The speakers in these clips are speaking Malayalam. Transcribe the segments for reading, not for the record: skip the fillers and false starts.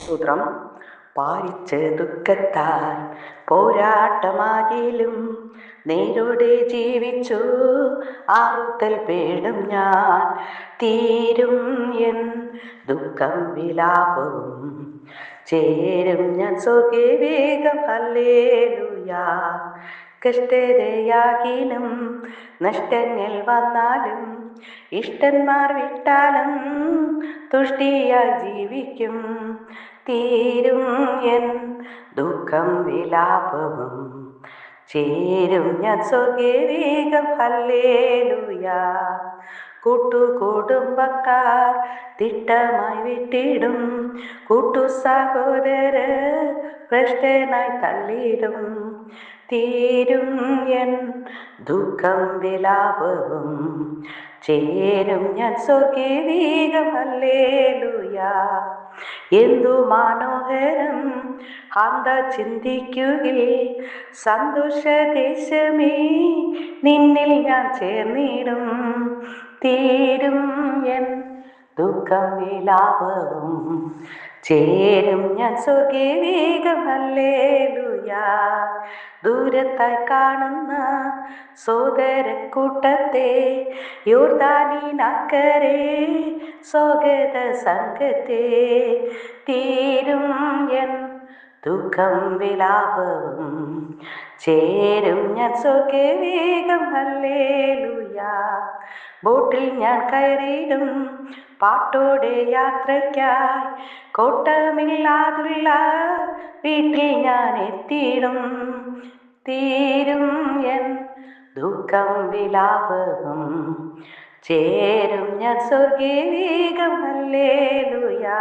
സ്തോത്രം. പാരിച്ച ദുഃഖത്താൽ പോരാട്ടമാകിലും നേരോടെ ജീവിച്ചു ആറുതൽ പേടും ഞാൻ. തീരും എൻ ദുഃഖം വിലാപവും ചേരും ഞാൻ സ്വർഗേ വേഗം. ഹല്ലേലൂയാ. കഷ്ടതയാകിലും നഷ്ടങ്ങൾ വന്നാലും ഇഷ്ടന്മാർ വിട്ടാലും തുഷ്ടിയായി ജീവിക്കും. തീരും എൻ ദുഃഖം വിലാപവും ചേരും ഞാൻ സ്വർഗേ വേഗം. ഹല്ലേലൂയാ. കൂട്ടുകുടുംബക്കാർ തിട്ടമായി വിട്ടിടും, കൂട്ടു സഹോദരർ ഭ്രഷ്ടനായി തള്ളിയിടും. തീരും എൻ ദുഃഖം വിലാപവും ചേരും ഞാൻ സ്വർഗേ വേഗം. ഹല്ലേലൂയാ. എന്തു മനോഹരം അന്ത ചിന്തിക്കുകിൽ, സന്തോഷദേശമേ നിന്നിൽ ഞാൻ ചേർന്നിടും. തീരും എൻ ദുഃഖം വിലാപവും ചേരും ഞാൻ സ്വർഗേ വേഗം. ഹല്ലേലൂയാ. ദൂരത്തായി കാണുന്ന സോദരക്കൂട്ടത്തെ, യോർദാനിനക്കരെ സ്വാഗത സംഘത്തെ, തീരും എൻ ദുഃഖം വിലാപവും ചേരും ഞാൻ സ്വർഗേ വേഗം. ഹല്ലേലൂയാ. ബോട്ടിൽ ഞാൻ കയറിയിടും പാട്ടോടെ യാത്രയ്ക്കായി, കോട്ടമില്ലാതുള്ള വീട്ടിൽ ഞാൻ എത്തിയിടും. തീരും എൻ ദുഃഖം വിലാപവും ചേരും ഞാൻ സ്വർഗേ വേഗം. ഹല്ലേലൂയാ.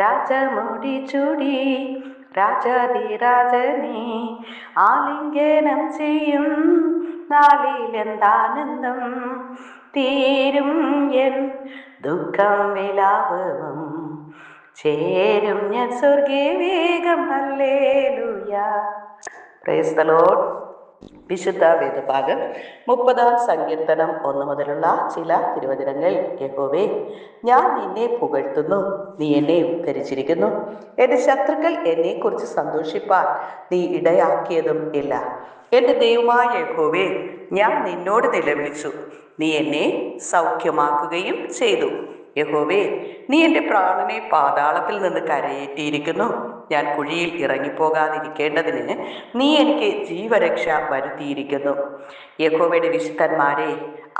രാജമുടി ചൂടി രാജാതിരാജനെ ആലിംഗനം ചെയ്യും നാളിലെന്താനന്ദം. തീരും എൻ ദുഃഖം വിലാപവും ചേരും ഞാൻ സ്വർഗേ വേഗം. ഹല്ലേലൂയാ. Praise the Lord. വിശുദ്ധ വേദഭാഗം 30-ാം സങ്കീർത്തനം 1 മുതലുള്ള ചില തിരുവചനങ്ങൾ. യഹോവേ, ഞാൻ നിന്നെ പുകഴ്ത്തുന്നു, നീ എന്നെ ഉദ്ധരിച്ചിരിക്കുന്നു. എൻ്റെ ശത്രുക്കൾ എന്നെക്കുറിച്ച് സന്തോഷിപ്പാൻ നീ ഇടയാക്കിയതും ഇല്ല. എൻ്റെ ദൈവമായ യഹോവേ, ഞാൻ നിന്നോട് നിലവിളിച്ചു, നീ എന്നെ സൗഖ്യമാക്കുകയും ചെയ്തു. യഹോവേ, നീ എൻ്റെ പ്രാണനെ പാതാളത്തിൽ നിന്ന് കരയേറ്റിയിരിക്കുന്നു. ഞാൻ കുഴിയിൽ ഇറങ്ങിപ്പോകാതിരിക്കേണ്ടതിന് നീ എനിക്ക് ജീവരക്ഷ വരുത്തിയിരിക്കുന്നു. യഹോവയുടെ വിശുദ്ധന്മാരെ,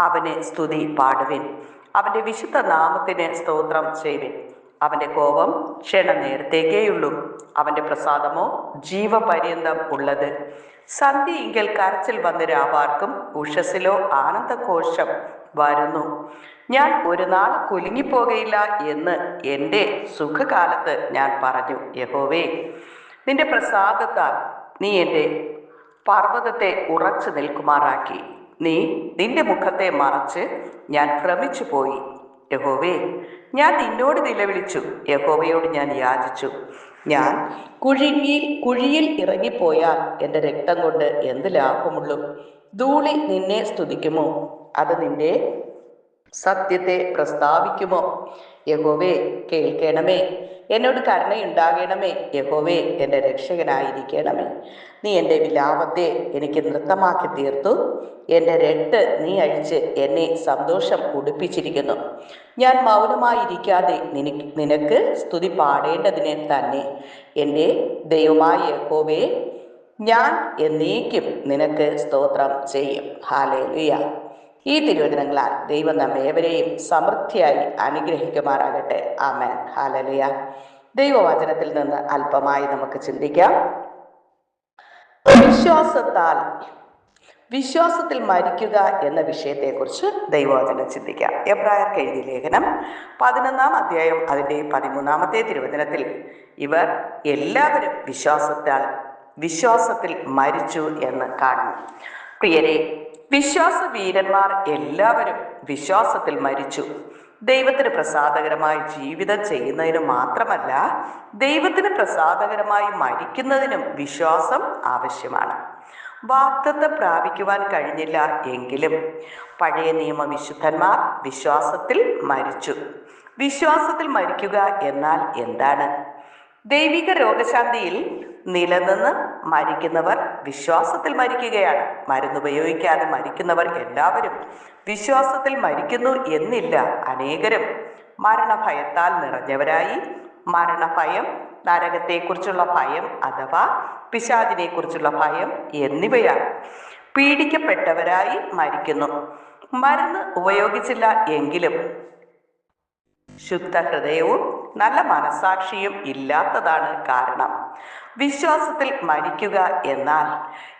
അവന് സ്തുതി പാടുവിൻ, അവൻ്റെ വിശുദ്ധ നാമത്തിന് സ്തോത്രം ചെയ്യുവിൻ. അവൻ്റെ കോപം ക്ഷണനേരത്തേക്കേയുള്ളൂ, അവൻ്റെ പ്രസാദമോ ജീവപര്യന്തം ഉള്ളത്. സന്ധ്യയിങ്കൽ കരച്ചിൽ വന്ന് രാപാർക്കും, ഉഷസ്സിലോ ആനന്ദഘോഷം വരുന്നു. ഞാൻ ഒരു നാൾ കുലുങ്ങിപ്പോകയില്ല എന്ന് എൻ്റെ സുഖകാലത്ത് ഞാൻ പറഞ്ഞു. യഹോവേ, നിന്റെ പ്രസാദത്താൽ നീ എൻ്റെ പർവ്വതത്തെ ഉറച്ചു നിൽക്കുമാറാക്കി. നീ നിന്റെ മുഖത്തെ മറച്ച് ഞാൻ ഭ്രമിച്ചു പോയി. യഹോവേ, ഞാൻ നിന്നോട് നിലവിളിച്ചു, യഹോവയോട് ഞാൻ യാചിച്ചു. ഞാൻ കുഴിയിൽ ഇറങ്ങിപ്പോയാൽ എൻ്റെ രക്തം കൊണ്ട് എന്ത് ലാഭമുള്ളൂ? ധൂളി നിന്നെ സ്തുതിക്കുമോ? അത് നിന്റെ സത്യത്തെ പ്രസ്താവിക്കുമോ? യഹോവേ, കേൾക്കണമേ, എന്നോട് കരുണയുണ്ടാകണമേ. യഹോവേ, എൻ്റെ രക്ഷകനായിരിക്കണമേ. നീ എൻ്റെ വിലാപത്തെ എനിക്ക് നൃത്തമാക്കി തീർത്തു. എൻ്റെ രട്ട് നീ അഴിച്ച് എന്നെ സന്തോഷം ഉടുപ്പിച്ചിരിക്കുന്നു. ഞാൻ മൗനമായിരിക്കാതെ നിനക്ക് സ്തുതി പാടേണ്ടതിനെ തന്നെ. എൻ്റെ ദൈവമായ യഹോവേ, ഞാൻ എന്നേക്കും നിനക്ക് സ്തോത്രം ചെയ്യും. ഹല്ലേലൂയ. ഈ തിരുവചനങ്ങളാൽ ദൈവം നമ്മേവരെയും സമൃദ്ധിയായി അനുഗ്രഹിക്കുമാറാകട്ടെ. ആമേൻ. ഹല്ലേലൂയ. ദൈവവചനത്തിൽ നിന്ന് അല്പമായി നമുക്ക് ചിന്തിക്കാം. വിശ്വാസത്തിൽ മരിക്കുക എന്ന വിഷയത്തെക്കുറിച്ച് ദൈവവചനം ചിന്തിക്കാം. എബ്രായർക്ക് എഴുതിയ ലേഖനം 11-ാം അധ്യായം അതിൻ്റെ 13-ാമത്തെ തിരുവചനത്തിൽ ഇവർ എല്ലാവരും വിശ്വാസത്തിൽ മരിച്ചു എന്ന് കാണുന്നു. പ്രിയരെ, വിശ്വാസ വീരന്മാർ എല്ലാവരും വിശ്വാസത്തിൽ മരിച്ചു. ദൈവത്തിന് പ്രസാദകരമായി ജീവിതം ചെയ്യുന്നതിന് മാത്രമല്ല, ദൈവത്തിന് പ്രസാദകരമായി മരിക്കുന്നതിനും വിശ്വാസം ആവശ്യമാണ്. വാഗ്ദത്തം പ്രാപിക്കുവാൻ കഴിഞ്ഞില്ല എങ്കിലും പഴയ നിയമ വിശുദ്ധന്മാർ വിശ്വാസത്തിൽ മരിച്ചു. വിശ്വാസത്തിൽ മരിക്കുക എന്നാൽ എന്താണ്? ദൈവിക രോഗശാന്തിയിൽ നിലനിന്ന് മരിക്കുന്നവർ വിശ്വാസത്തിൽ മരിക്കുകയാണ്. മരുന്നുപയോഗിക്കാതെ മരിക്കുന്നവർ എല്ലാവരും വിശ്വാസത്തിൽ മരിക്കുന്നു എന്നില്ല. അനേകരും മരണഭയത്താൽ നിറഞ്ഞവരായി, മരണഭയം, നരകത്തെക്കുറിച്ചുള്ള ഭയം അഥവാ പിശാചിനെക്കുറിച്ചുള്ള ഭയം എന്നിവയാൽ പീഡിക്കപ്പെട്ടവരായി മരിക്കുന്നു. മരുന്ന് ഉപയോഗിച്ചില്ല എങ്കിലും ശുദ്ധ ഹൃദയവും നല്ല മനസാക്ഷിയും ഇല്ലാത്തതാണ് കാരണം. വിശ്വാസത്തിൽ മരിക്കുക എന്നാൽ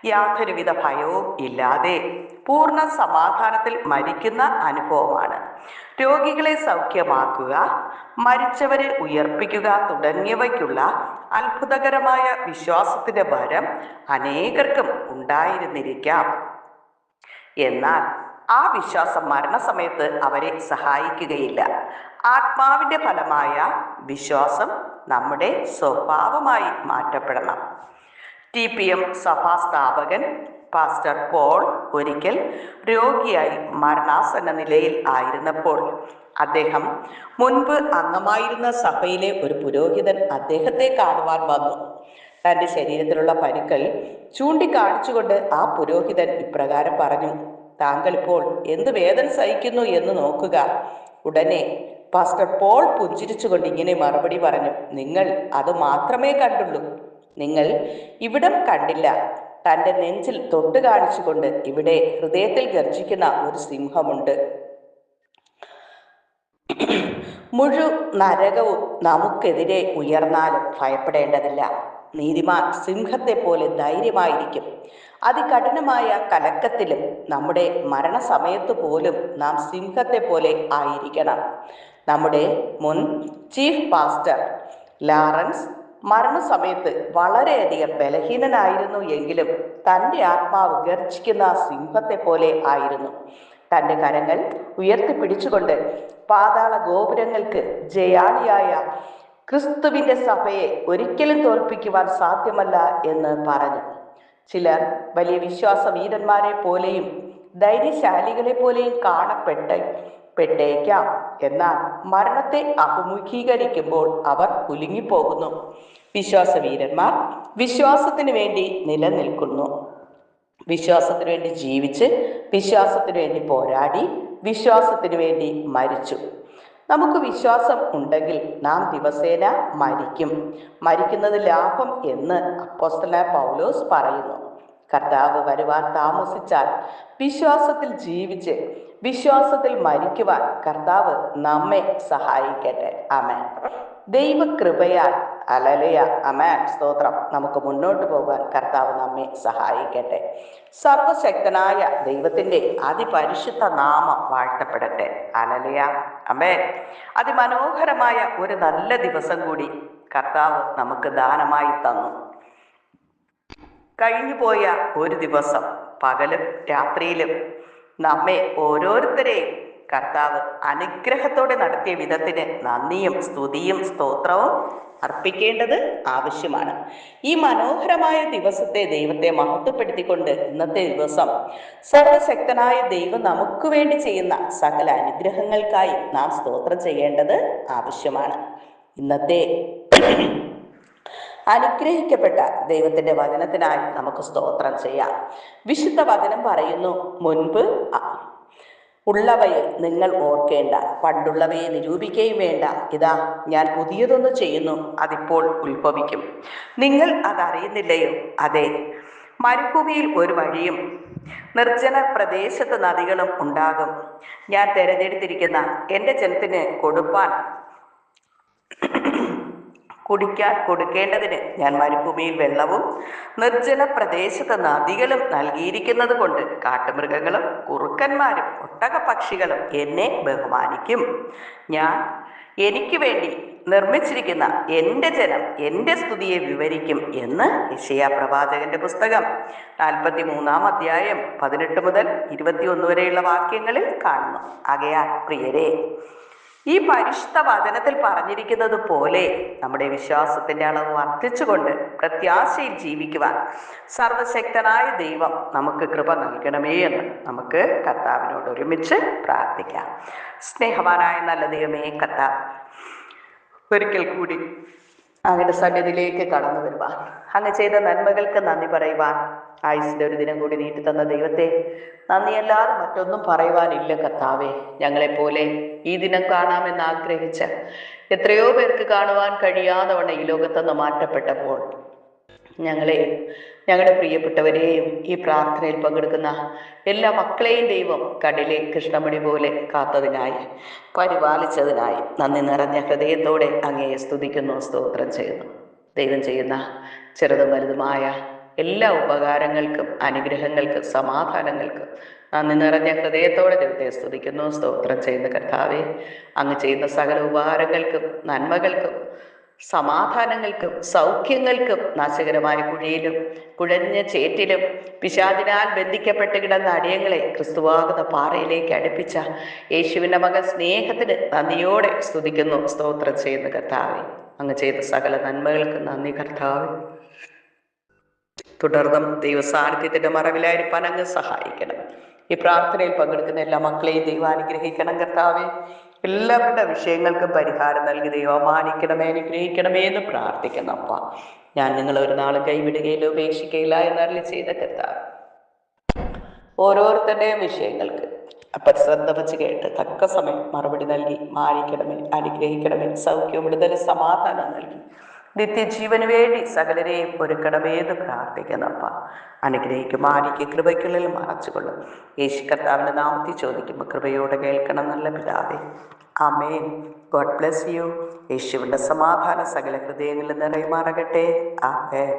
യാതൊരുവിധ ഭയവും ഇല്ലാതെ പൂർണ്ണ സമാധാനത്തിൽ മരിക്കുന്ന അനുഭവമാണ്. രോഗികളെ സൗഖ്യമാക്കുക, മരിച്ചവരെ ഉയർപ്പിക്കുക തുടങ്ങിയവയ്ക്കുള്ള അത്ഭുതകരമായ വിശ്വാസത്തിന്റെ വരം അനേകർക്കും ഉണ്ടായിരുന്നിരിക്കാം. എന്നാൽ ആ വിശ്വാസം മരണസമയത്ത് അവരെ സഹായിക്കുകയില്ല. ആത്മാവിൻ്റെ ഫലമായ വിശ്വാസം നമ്മുടെ സ്വഭാവമായി മാറ്റപ്പെടണം. TPM സഭാസ്ഥാപകൻ പാസ്റ്റർ പോൾ ഒരിക്കൽ രോഗിയായി മരണാസന്ന നിലയിൽ ആയിരുന്നപ്പോൾ അദ്ദേഹം മുൻപ് അംഗമായിരുന്ന സഭയിലെ ഒരു പുരോഹിതൻ അദ്ദേഹത്തെ കാണുവാൻ വന്നു. തൻ്റെ ശരീരത്തിലുള്ള പരുക്കൾ ചൂണ്ടിക്കാണിച്ചുകൊണ്ട് ആ പുരോഹിതൻ ഇപ്രകാരം പറഞ്ഞു: താങ്കൾ ഇപ്പോൾ എന്ത് വേദന സഹിക്കുന്നു എന്ന് നോക്കുക. ഉടനെ പാസ്റ്റർ പോൾ പുഞ്ചിരിച്ചുകൊണ്ട് ഇങ്ങനെ മറുപടി പറഞ്ഞു: നിങ്ങൾ അത് മാത്രമേ കണ്ടുള്ളൂ, നിങ്ങൾ ഇവിടം കണ്ടില്ല. തൻ്റെ നെഞ്ചിൽ തൊട്ട് കാണിച്ചുകൊണ്ട് ഇവിടെ ഹൃദയത്തിൽ ഗർജിക്കുന്ന ഒരു സിംഹമുണ്ട്. മുഴു നരകവും നമുക്കെതിരെ ഉയർന്നാലും ഭയപ്പെടേണ്ടതില്ല. നീതിമാൻ സിംഹത്തെ പോലെ ധൈര്യമായിരിക്കും. അതികഠിനമായ കലക്കത്തിലും നമ്മുടെ മരണസമയത്ത് പോലും നാം സിംഹത്തെ പോലെ ആയിരിക്കണം. നമ്മുടെ മുൻ ചീഫ് പാസ്റ്റർ ലാറൻസ് മരണസമയത്ത് വളരെയധികം ബലഹീനനായിരുന്നു എങ്കിലും തൻ്റെ ആത്മാവ് ഗർജിക്കുന്ന സിംഹത്തെ പോലെ ആയിരുന്നു. തൻ്റെ കരങ്ങൾ ഉയർത്തിപ്പിടിച്ചുകൊണ്ട് പാതാള ഗോപുരങ്ങൾക്ക് ജയാളിയായ ക്രിസ്തുവിൻ്റെ സഭയെ ഒരിക്കലും തോൽപ്പിക്കുവാൻ സാധ്യമല്ല എന്ന് പറഞ്ഞു. ചിലർ വലിയ വിശ്വാസ വീരന്മാരെ പോലെയും ധൈര്യശാലികളെ പോലെയും കാണപ്പെട്ടേക്കാം. എന്നാൽ മരണത്തെ അഭിമുഖീകരിക്കുമ്പോൾ അവർ കുലുങ്ങിപ്പോകുന്നു. വിശ്വാസ വീരന്മാർ വിശ്വാസത്തിന് വേണ്ടി നിലനിൽക്കുന്നു. വിശ്വാസത്തിന് വേണ്ടി ജീവിച്ച്, വിശ്വാസത്തിന് വേണ്ടി പോരാടി, വിശ്വാസത്തിന് വേണ്ടി മരിച്ചു. നമുക്ക് വിശ്വാസം ഉണ്ടെങ്കിൽ നാം ദിവസേന മരിക്കും. മരിക്കുന്നത് ലാഭം എന്ന് അപ്പോസ്തലനായ പൗലോസ് പറയുന്നു. കർത്താവ് വരുവാൻ താമസിച്ചാൽ വിശ്വാസത്തിൽ ജീവിച്ച് വിശ്വാസത്തിൽ മരിക്കുവാൻ കർത്താവ് നമ്മെ സഹായിക്കട്ടെ. ആമേൻ. ദൈവകൃപയാൽ ഹല്ലേലൂയ, ആമേൻ, സ്തോത്രം. നമുക്ക് മുന്നോട്ട് പോകാൻ കർത്താവ് നമ്മെ സഹായിക്കട്ടെ. സർവശക്തനായ ദൈവത്തിൻ്റെ അതിപരിശുദ്ധ നാമം വാഴ്ത്തപ്പെടട്ടെ. ഹല്ലേലൂയ, ആമേൻ. അതിമനോഹരമായ ഒരു നല്ല ദിവസം കൂടി കർത്താവ് നമുക്ക് ദാനമായി തന്നു. കഴിഞ്ഞുപോയ ഒരു ദിവസം പകലും രാത്രിയിലും നമ്മെ ഓരോരുത്തരെയും കർത്താവ് അനുഗ്രഹത്തോടെ നടത്തിയ വിധത്തിന് നന്ദിയും സ്തുതിയും സ്തോത്രവും അർപ്പിക്കേണ്ടത് ആവശ്യമാണ്. ഈ മനോഹരമായ ദിവസത്തെ ദൈവത്തെ മഹത്വപ്പെടുത്തിക്കൊണ്ട് ഇന്നത്തെ ദിവസം സർവശക്തനായ ദൈവം നമുക്ക് വേണ്ടി ചെയ്യുന്ന സകല അനുഗ്രഹങ്ങൾക്കായി നാം സ്തോത്രം ചെയ്യേണ്ടത് ആവശ്യമാണ്. ഇന്നത്തെ അനുഗ്രഹിക്കപ്പെട്ട ദൈവത്തിൻ്റെ വചനത്തിനായി നമുക്ക് സ്തോത്രം ചെയ്യാം. വിശുദ്ധ വചനം പറയുന്നു: മുൻപ് ഉള്ളവയെ നിങ്ങൾ ഓർക്കേണ്ട, പണ്ടുള്ളവയെ നിരൂപിക്കുകയും വേണ്ട. ഇതാ, ഞാൻ പുതിയതൊന്ന് ചെയ്യുന്നു, അതിപ്പോൾ ഉത്ഭവിക്കും. നിങ്ങൾ അതറിയുന്നില്ലയോ? അതെ, മരുഭൂമിയിൽ ഒരു വഴിയും നിർജ്ജന പ്രദേശത്ത് നദികളും ഉണ്ടാകും. ഞാൻ തിരഞ്ഞെടുത്തിരിക്കുന്ന എൻ്റെ ജനത്തിന് കുടിക്കാൻ കൊടുക്കേണ്ടതിന് ഞാൻ മരുഭൂമിയിൽ വെള്ളവും നിർജ്ജന പ്രദേശത്ത് നദികളും നൽകിയിരിക്കുന്നത് കൊണ്ട് കാട്ടുമൃഗങ്ങളും കുറുക്കന്മാരും ഒട്ടകപക്ഷികളും എന്നെ ബഹുമാനിക്കും. ഞാൻ എനിക്ക് വേണ്ടി നിർമ്മിച്ചിരിക്കുന്ന എൻ്റെ ജനം എൻ്റെ സ്തുതിയെ വിവരിക്കും എന്ന് യെശയ്യാ പ്രവാചകന്റെ പുസ്തകം 43-ാം അധ്യായം 18 മുതൽ 21 വരെയുള്ള വാക്യങ്ങളിൽ കാണുന്നു. ആകയാൽ പ്രിയരെ, ഈ പരിശുദ്ധ വചനത്തിൽ പറഞ്ഞിരിക്കുന്നത് പോലെ നമ്മുടെ വിശ്വാസത്തിൻ്റെ അളവ് വർദ്ധിച്ചുകൊണ്ട് പ്രത്യാശയിൽ ജീവിക്കുവാൻ സർവശക്തനായ ദൈവം നമുക്ക് കൃപ നൽകണമേ എന്ന് നമുക്ക് കർത്താവിനോട് ഒരുമിച്ച് പ്രാർത്ഥിക്കാം. സ്നേഹവാനായ നല്ല ദൈവമേ കർത്താവ്, ഒരിക്കൽ കൂടി അങ്ങയുടെ സന്നിധിയിലേക്ക് കടന്നു വരുവാൻ, അങ്ങ് ചെയ്ത നന്മകൾക്ക് നന്ദി പറയുവാൻ ആയുസിൻ്റെ ഒരു ദിനം കൂടി നീട്ടി തന്ന ദൈവത്തെ നന്ദിയല്ലാതെ മറ്റൊന്നും പറയുവാനില്ല കർത്താവേ. ഞങ്ങളെപ്പോലെ ഈ ദിനം കാണാമെന്ന് ആഗ്രഹിച്ച എത്രയോ പേർക്ക് കാണുവാൻ കഴിയാതെ വണ്ണം ഈ ലോകത്തുനിന്ന് മാറ്റപ്പെട്ടപ്പോൾ ഞങ്ങളെയും ഞങ്ങളുടെ പ്രിയപ്പെട്ടവരെയും ഈ പ്രാർത്ഥനയിൽ പങ്കെടുക്കുന്ന എല്ലാ മക്കളെയും ദൈവം കടലിലെ കൃഷ്ണമണി പോലെ കാത്തതിനായി, പരിപാലിച്ചതിനായി നന്ദി നിറഞ്ഞ ഹൃദയത്തോടെ അങ്ങയെ സ്തുതിക്കുന്നു, സ്തോത്രം ചെയ്യുന്നു. ദൈവം ചെയ്യുന്ന ചെറുതും വലുതുമായ എല്ലാ ഉപകാരങ്ങൾക്കും അനുഗ്രഹങ്ങൾക്കും സമാധാനങ്ങൾക്കും നന്ദി നിറഞ്ഞ ഹൃദയത്തോടെ ദൈവത്തെ സ്തുതിക്കുന്നു, സ്തോത്രം ചെയ്യുന്ന കർത്താവെ. അങ്ങ് ചെയ്യുന്ന സകല ഉപകാരങ്ങൾക്കും നന്മകൾക്കും സമാധാനങ്ങൾക്കും സൗഖ്യങ്ങൾക്കും നാശകരമായ കുഴിയിലും കുഴഞ്ഞ ചേറ്റിലും പിശാചിനാൽ ബന്ധിക്കപ്പെട്ട് കിടന്ന അടിയങ്ങളെ ക്രിസ്തുവാകുന്ന പാറയിലേക്ക് അടുപ്പിച്ച യേശുവിൻ്റെ മകൻ സ്നേഹത്തിന് നന്ദിയോടെ സ്തുതിക്കുന്നു, സ്തോത്രം ചെയ്യുന്ന കർത്താവെ. അങ്ങ് ചെയ്ത സകല നന്മകൾക്ക് നന്ദി കർത്താവെ. തുടർന്നും ദൈവസാന്നിധ്യത്തിൻ്റെ മറവിലായിരിക്കാൻ അങ്ങ് സഹായിക്കണം. ഈ പ്രാർത്ഥനയിൽ പങ്കെടുക്കുന്ന എല്ലാ മക്കളെയും ദൈവം അനുഗ്രഹിക്കണം കർത്താവെ. എല്ലാവരുടെ വിഷയങ്ങൾക്കും പരിഹാരം നൽകി ദൈവം മാനിക്കണമേ, അനുഗ്രഹിക്കണമേ എന്ന് പ്രാർത്ഥിക്കുന്നു. അപ്പ ഞാൻ നിങ്ങളെ ഒരു നാളും കൈവിടുകയില്ല, ഉപേക്ഷിക്കുകയില്ല എന്നറിഞ്ഞ് ചെയ്ത കർത്താവ് ഓരോരുത്തരുടെയും വിഷയങ്ങൾക്ക് അപ്പം ശ്രദ്ധ വച്ച് കേട്ട് തക്ക സമയം മറുപടി നൽകി മാനിക്കണമേ, അനുഗ്രഹിക്കണമേ, സൗഖ്യവും വിടുതലും സമാധാനം നൽകി നിത്യജീവന് വേണ്ടി സകലരെയും ഒരുക്കണമേ എന്ന് പ്രാർത്ഥിക്കുന്നപ്പ അനുഗ്രഹിക്കും. മാനിക്ക് കൃപയ്ക്കുള്ളിൽ മറച്ചുകൊള്ളും. യേശു കർത്താവിൻ്റെ നാമത്തിൽ ചോദിക്കുമ്പോൾ കൃപയോടെ കേൾക്കണം നല്ല പിതാവേ. ആമേൻ. God bless you. യേശുവിൻ്റെ സമാധാന സകല ഹൃദയങ്ങളിൽ നിറയുമാറാകട്ടെ. ആമേൻ.